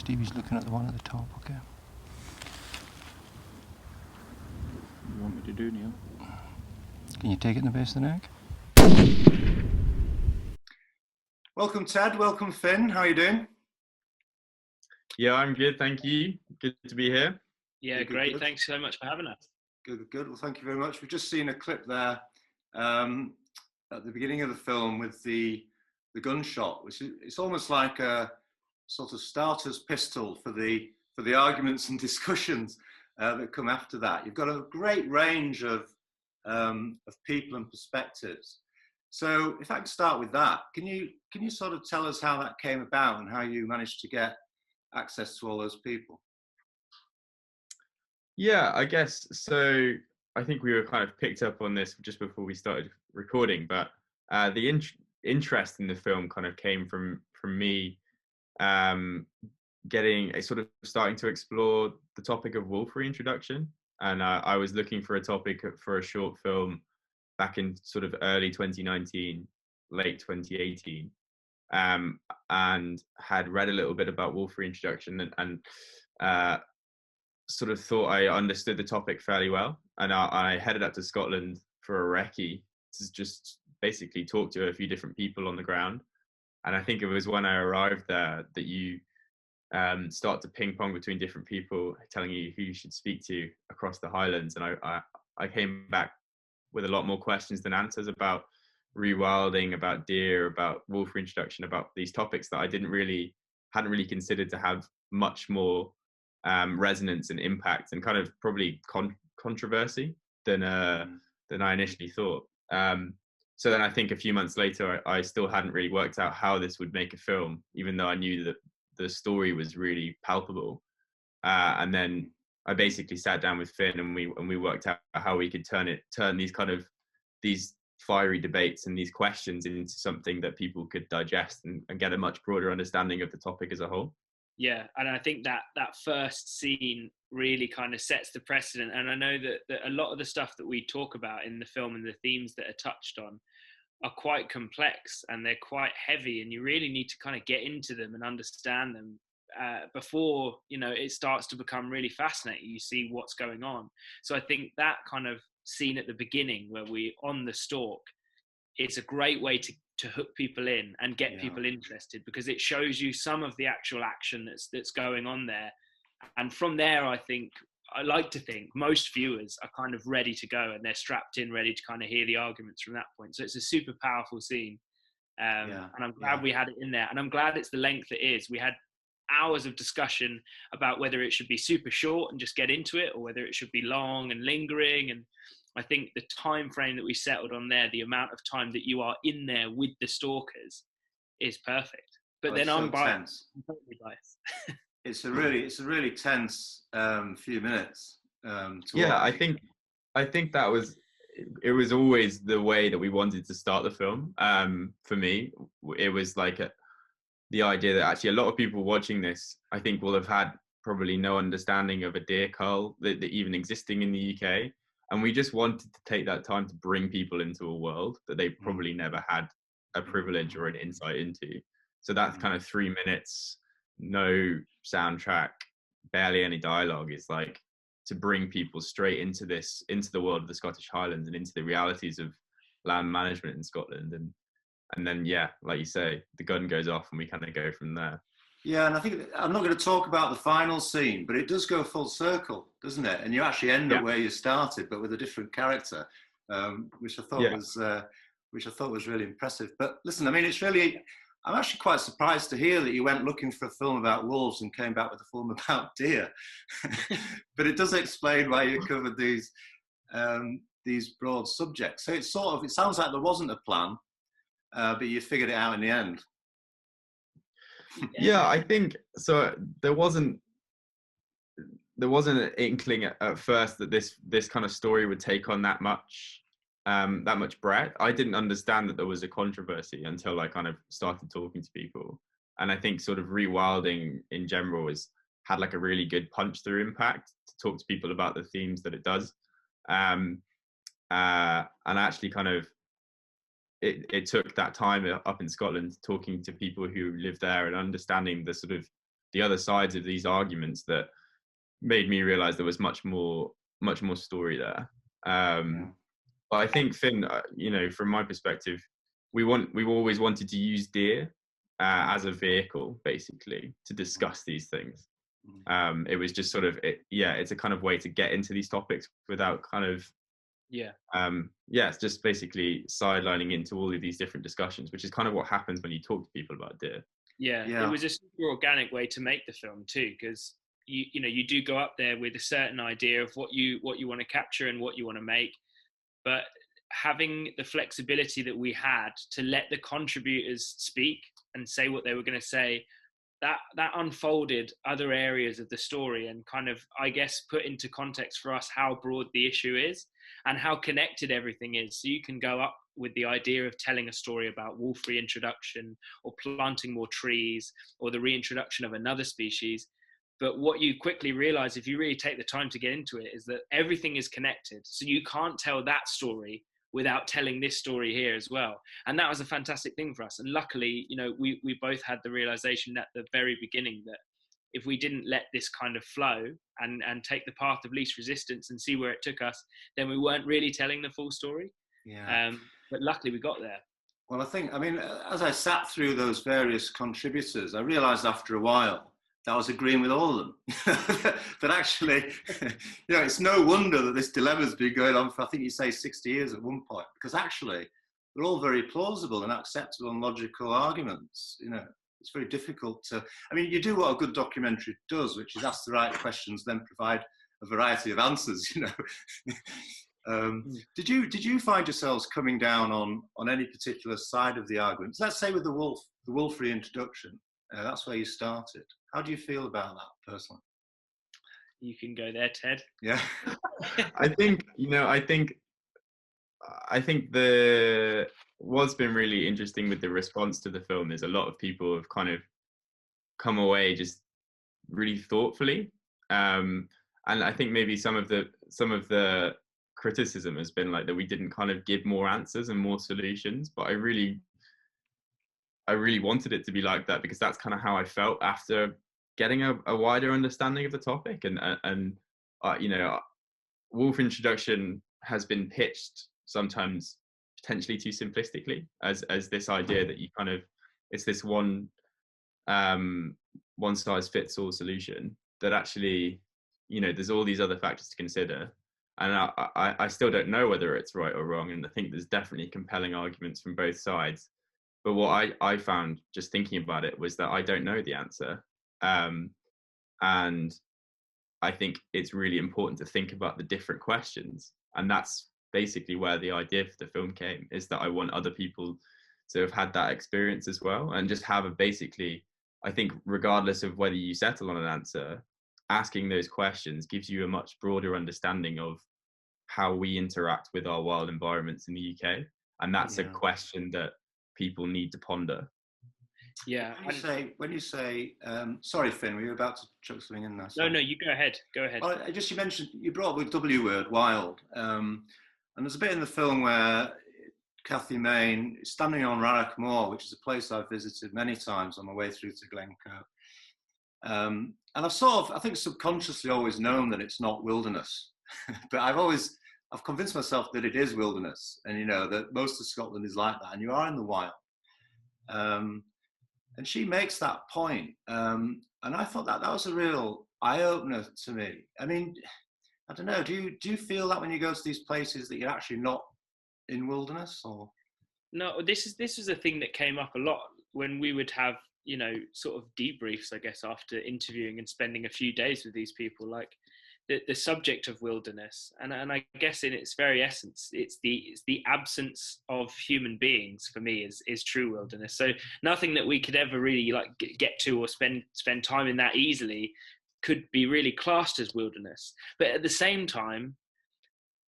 Stevie's looking at the one at the top, okay. What do you want me to do, Neil? Can you take it in the base of the neck? Welcome, Ted. Welcome, Finn. How are you doing? Yeah, I'm good, thank you. Good to be here. Yeah, Good, great. good. Thanks so much for having us. Good. Well, thank you very much. We've just seen a clip there at the beginning of the film with the gunshot, which is it's almost like a sort of starter's pistol for the arguments and discussions that come after that. You've got a great range of people and perspectives. So, if I can start with that, can you sort of tell us how that came about and how you managed to get access to all those people? Yeah, I guess so. I think we were kind of picked up on this just before we started recording, but the interest in the film kind of came from me getting a sort of starting to explore the topic of wolf reintroduction, and I was looking for a topic for a short film back in sort of early 2019, late 2018, and had read a little bit about wolf reintroduction and sort of thought I understood the topic fairly well. And I headed up to Scotland for a recce to just basically talk to a few different people on the ground. And I think it was when I arrived there that you start to ping pong between different people telling you who you should speak to across the Highlands. And I came back with a lot more questions than answers about rewilding, about deer, about wolf reintroduction, about these topics that I hadn't really considered to have much more resonance and impact and kind of probably controversy than I initially thought. So then I think a few months later, I still hadn't really worked out how this would make a film, even though I knew that the story was really palpable. And then I basically sat down with Finn and we worked out how we could turn these fiery debates and these questions into something that people could digest and get a much broader understanding of the topic as a whole. Yeah, and I think that first scene really kind of sets the precedent. And I know that a lot of the stuff that we talk about in the film and the themes that are touched on are quite complex and they're quite heavy, and you really need to kind of get into them and understand them before it starts to become really fascinating. You see what's going on. So I think that kind of scene at the beginning where we're on the stalk, it's a great way to hook people in and get people interested, because it shows you some of the actual action that's going on there. And from there, I like to think most viewers are kind of ready to go and they're strapped in, ready to kind of hear the arguments from that point. So it's a super powerful scene. And I'm glad we had it in there. And I'm glad it's the length it is. We had hours of discussion about whether it should be super short and just get into it, or whether it should be long and lingering. And I think the time frame that we settled on there, the amount of time that you are in there with the stalkers, is perfect. But then I'm biased. I'm totally biased. It's a really tense few minutes. I think that was always the way that we wanted to start the film. For me, it was like the idea that actually a lot of people watching this, I think, will have had probably no understanding of a deer cull that even existing in the UK. And we just wanted to take that time to bring people into a world that they probably never had a privilege or an insight into. So that's kind of 3 minutes, no soundtrack, barely any dialogue, is like to bring people straight into the world of the Scottish Highlands and into the realities of land management in Scotland. And then, like you say, the gun goes off and we kind of go from there. Yeah, and I think I'm not going to talk about the final scene, but it does go full circle, doesn't it? And you actually end up where you started, but with a different character, which I thought was really impressive. But listen, I mean, I'm actually quite surprised to hear that you went looking for a film about wolves and came back with a film about deer. But it does explain why you covered these broad subjects. So it sounds like there wasn't a plan, but you figured it out in the end. Yeah, I think so. There wasn't an inkling at first that this kind of story would take on that much breadth. I didn't understand that there was a controversy until I kind of started talking to people. And I think sort of rewilding in general had like a really good punch through impact to talk to people about the themes that it does. And actually kind of it took that time up in Scotland talking to people who live there and understanding the sort of the other sides of these arguments that made me realize there was much more story there. But I think, Finn, from my perspective, we've always wanted to use deer as a vehicle, basically, to discuss these things. It was just sort of, it's a kind of way to get into these topics without kind of, it's just basically sidelining into all of these different discussions, which is kind of what happens when you talk to people about deer. It was a super organic way to make the film too, because you do go up there with a certain idea of what you want to capture and what you want to make, but having the flexibility that we had to let the contributors speak and say what they were going to say, that unfolded other areas of the story and kind of, I guess, put into context for us how broad the issue is and how connected everything is. So you can go up with the idea of telling a story about wolf reintroduction or planting more trees or the reintroduction of another species. But what you quickly realize, if you really take the time to get into it, is that everything is connected. So you can't tell that story without telling this story here as well. And that was a fantastic thing for us. And luckily, we both had the realization at the very beginning that if we didn't let this kind of flow and take the path of least resistance and see where it took us, then we weren't really telling the full story. But luckily we got there. Well, as I sat through those various contributors, I realized after a while that I was agreeing with all of them. That actually, it's no wonder that this dilemma's been going on for, I think you say 60 years at one point, because actually they're all very plausible and acceptable and logical arguments. It's very difficult to, you do what a good documentary does, which is ask the right questions, then provide a variety of answers, Did you find yourselves coming down on any particular side of the argument? Let's say with the wolf reintroduction, that's where you started. How do you feel about that personally? You can go there, Ted. Yeah. I think what's been really interesting with the response to the film is a lot of people have kind of come away just really thoughtfully. And I think maybe some of the criticism has been like that we didn't kind of give more answers and more solutions, but I really wanted it to be like that, because that's kind of how I felt after getting a wider understanding of the topic. And wolf introduction has been pitched sometimes potentially too simplistically as this idea that you kind of, it's this one size fits all solution, that actually, there's all these other factors to consider. And I still don't know whether it's right or wrong. And I think there's definitely compelling arguments from both sides. But what I found just thinking about it was that I don't know the answer. And I think it's really important to think about the different questions. And that's basically where the idea for the film came, is that I want other people to have had that experience as well, and just have I think regardless of whether you settle on an answer, asking those questions gives you a much broader understanding of how we interact with our wild environments in the UK. And that's a question that people need to ponder. Yeah. When you say, sorry, Finn, were you about to chuck something in there? Sorry. No, you go ahead. Well, you mentioned, you brought up the W word, wild. And there's a bit in the film where Kathy Main is standing on Rannoch Moor, which is a place I've visited many times on my way through to Glencoe. And I think subconsciously always known that it's not wilderness, but I've convinced myself that it is wilderness, and that most of Scotland is like that, and you are in the wild. And she makes that point, and I thought that was a real eye-opener to me. I don't know. Do you feel that when you go to these places that you're actually not in wilderness, or? No, this was a thing that came up a lot when we would have, sort of debriefs, I guess, after interviewing and spending a few days with these people, like the subject of wilderness. And I guess in its very essence, it's the absence of human beings for me is true wilderness. So nothing that we could ever really get to or spend time in that easily could be really classed as wilderness. But at the same time,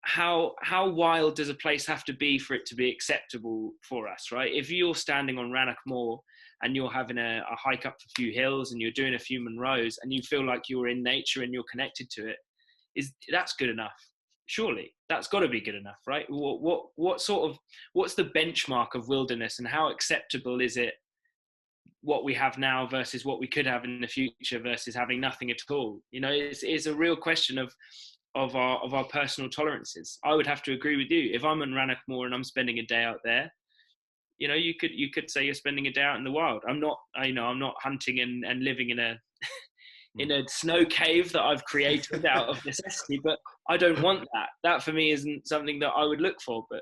how wild does a place have to be for it to be acceptable for us, right? If you're standing on Rannoch Moor and you're having a hike up a few hills and you're doing a few Munros and you feel like you're in nature and you're connected to it, that's good enough? Surely that's got to be good enough, right? What's the benchmark of wilderness, and how acceptable is it what we have now versus what we could have in the future versus having nothing at all. You know, it's a real question of our personal tolerances. I would have to agree with you. If I'm on Rannoch Moor and I'm spending a day out there, you know, you could say you're spending a day out in the wild. I'm not hunting and living in a in a snow cave that I've created out of necessity, but I don't want that. That for me isn't something that I would look for. But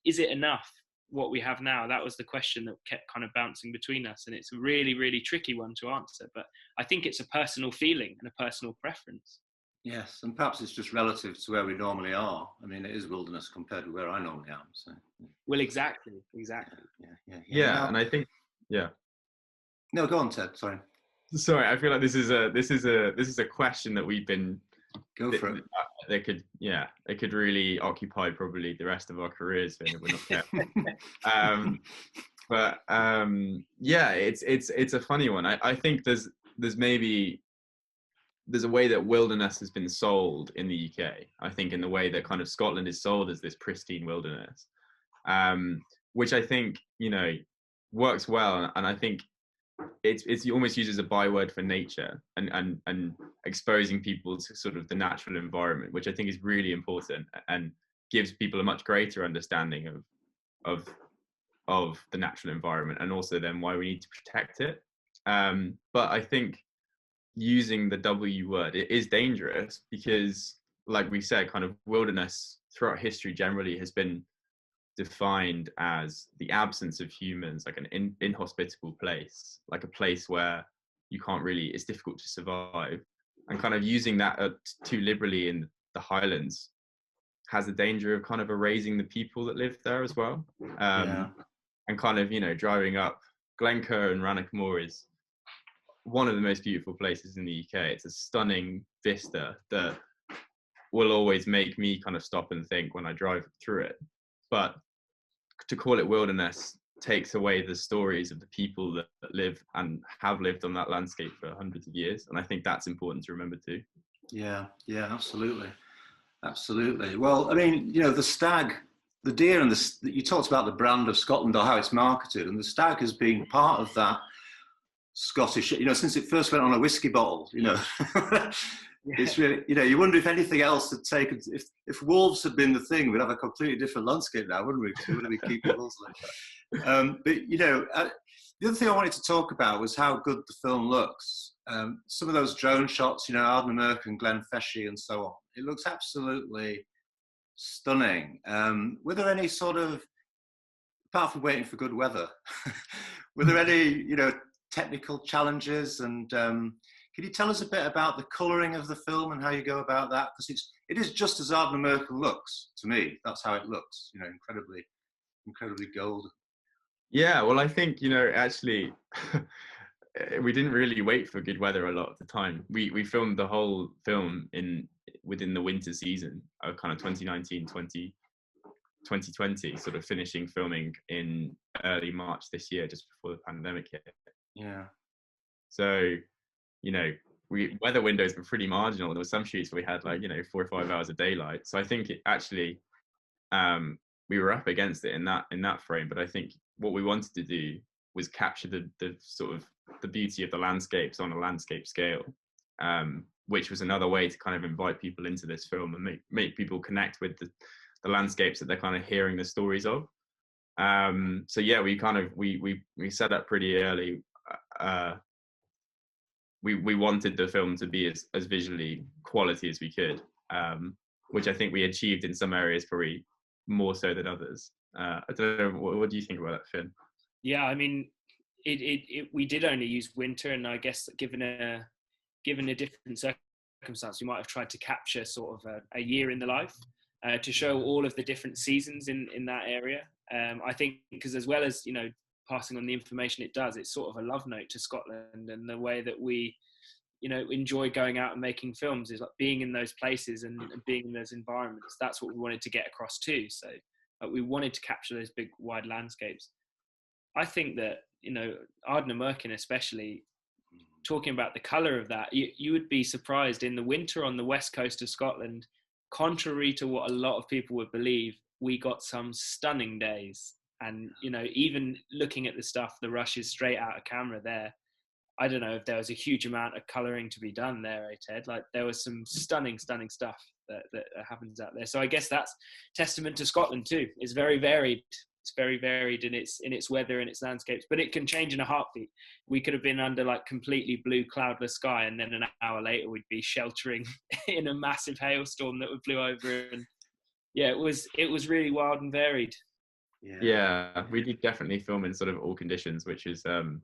is it enough what we have now? That was the question that kept kind of bouncing between us, and it's a really, really tricky one to answer. But I think it's a personal feeling and a personal preference. Yes, and perhaps it's just relative to where we normally are. I mean, it is wilderness compared to where I normally am. So. Well, exactly. Yeah. And I think, yeah. No, go on, Ted. Sorry. I feel like this is a question that we've been. Go for it. It could really occupy probably the rest of our careers if we're not careful. It's a funny one. I think there's a way that wilderness has been sold in the UK. I think in the way that kind of Scotland is sold as this pristine wilderness, which I think, works well. And I think it's almost used as a byword for nature and exposing people to sort of the natural environment, which I think is really important and gives people a much greater understanding of the natural environment and also then why we need to protect it. But I think using the W word, it is dangerous because, like we said, kind of wilderness throughout history generally has been defined as the absence of humans, like an inhospitable place, like a place where you can't really, it's difficult to survive. And kind of using that too liberally in the Highlands has the danger of kind of erasing the people that live there as well. And kind of, driving up Glencoe and Rannoch Moor is one of the most beautiful places in the UK. It's a stunning vista that will always make me kind of stop and think when I drive through it. But to call it wilderness takes away the stories of the people that live and have lived on that landscape for hundreds of years. And I think that's important to remember too. Yeah, absolutely. Well, I mean, the stag, the deer, and you talked about the brand of Scotland or how it's marketed, and the stag has been part of that Scottish, since it first went on a whiskey bottle, It's really, you wonder if anything else had taken, if wolves had been the thing, we'd have a completely different landscape now, wouldn't we? We wouldn't be keeping wolves like that. But, the other thing I wanted to talk about was how good the film looks. Some of those drone shots, Ardnamurchan and Glen Feshie and so on, it looks absolutely stunning. Were there any sort of, apart from waiting for good weather, were there any, technical challenges? And can you tell us a bit about the colouring of the film and how you go about that? Because it is just as Ardnamurchan looks to me. That's how it looks, incredibly golden. Yeah, well, I think, actually, we didn't really wait for good weather a lot of the time. We filmed the whole film within the winter season of kind of 2019, 2020, sort of finishing filming in early March this year, just before the pandemic hit. Yeah. So, weather windows were pretty marginal. There were some shoots where we had 4 or 5 hours of daylight. So I think it actually, we were up against it in that frame. But I think what we wanted to do was capture the sort of the beauty of the landscapes on a landscape scale, which was another way to kind of invite people into this film and make people connect with the landscapes that they're kind of hearing the stories of. So yeah, we kind of we set up pretty early. We wanted the film to be as visually quality as we could, which I think we achieved in some areas probably more so than others. I don't know, what do you think about that, Finn? Yeah, I mean, we did only use winter, and I guess given a different circumstance, we might have tried to capture sort of a year in the life to show all of the different seasons in that area. I think because as well as passing on the information it does, it's sort of a love note to Scotland and the way that we enjoy going out and making films is like being in those places and being in those environments. That's what we wanted to get across too. So we wanted to capture those big wide landscapes. I think that Ardnamurchan, especially talking about the colour of that, you would be surprised in the winter on the west coast of Scotland, contrary to what a lot of people would believe, we got some stunning days. And even looking at the stuff, the rushes straight out of camera there, I don't know if there was a huge amount of colouring to be done there, Ted. Like there was some stunning stuff that happens out there. So I guess that's testament to Scotland too. It's very varied. It's very varied in its weather and its landscapes, but it can change in a heartbeat. We could have been under like completely blue, cloudless sky, and then an hour later we'd be sheltering in a massive hailstorm that would blew over. And yeah, it was really wild and varied. Yeah, we did definitely film in sort of all conditions, which is an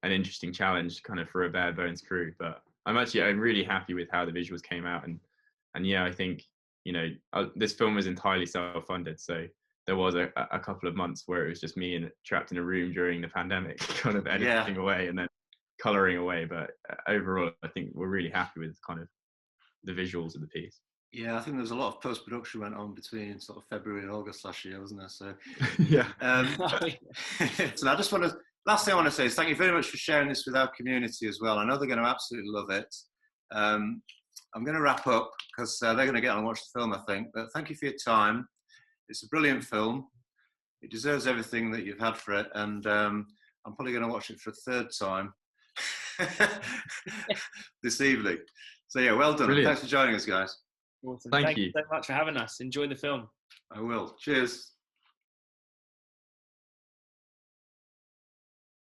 interesting challenge kind of for a bare bones crew. But I'm really happy with how the visuals came out, and yeah, I think this film was entirely self-funded, so there was a couple of months where it was just me trapped in a room during the pandemic, kind of editing away and then colouring away. But overall, I think we're really happy with kind of the visuals of the piece. Yeah, I think there was a lot of post-production went on between sort of February and August last year, wasn't there? So yeah. So I just want to, last thing I want to say is thank you very much for sharing this with our community as well. I know they're going to absolutely love it. I'm going to wrap up because they're going to get on and watch the film, I think. But thank you for your time. It's a brilliant film. It deserves everything that you've had for it. And I'm probably going to watch it for a third time this evening. So yeah, well done. Brilliant. Thanks for joining us, guys. Awesome. Thank Thank you you so much for having us. Enjoy the film. I will. Cheers.